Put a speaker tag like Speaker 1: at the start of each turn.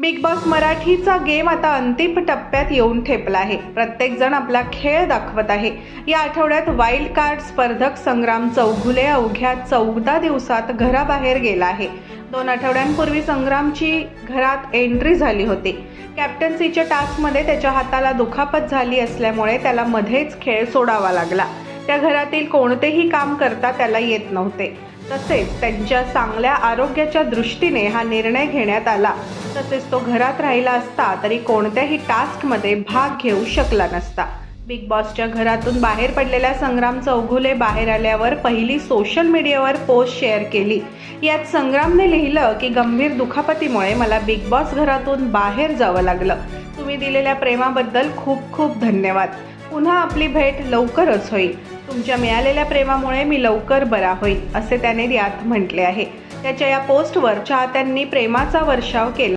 Speaker 1: Big boss मराठीचा game आता अंतिम टप्प्यात येऊन ठेपला आहे. प्रत्येक जण आपला खेळ दाखवत आहे. या आठवड्यात वाईल्ड कार्ड स्पर्धक संग्राम चौघुले अवघ्या 14 दिवसात घराबाहेर गेला आहे. 2 आठवड्यांपूर्वी संग्रामची घरात एंट्री झाली होती. कॅप्टन्सीच्या टास्कमध्ये त्याच्या हाताला दुखापत झाली असल्यामुळे त्याला मध्येच खेळ सोडावा लागला. त्या घरातील कोणतेही काम करता त्याला येत नव्हते. तसेच त्यांच्या चांगल्या आरोग्याच्या दृष्टीने हा निर्णय घेण्यात आला. तसेच तो घरात राहिला असता तरी कोणत्याही टास्कमध्ये भाग घेऊ शकला नसता. बिग बॉसच्या घरातून बाहेर पडलेल्या संग्राम चौघुले बाहेर आल्यावर पहिली सोशल मीडियावर पोस्ट शेअर केली. यात संग्रामने लिहिलं की गंभीर दुखापतीमुळे मला बिग बॉस घरातून बाहेर जावं लागलं. तुम्ही दिलेल्या प्रेमाबद्दल खूप खूप धन्यवाद. पुन्हा आपली भेट लवकरच होईल. तुमच्या मिळालेल्या प्रेमामुळे मी लवकर बरा होईल असे त्याने यात म्हटले आहे. त्याच्या या पोस्टवर चाहत्यांनी प्रेमाचा वर्षाव केला.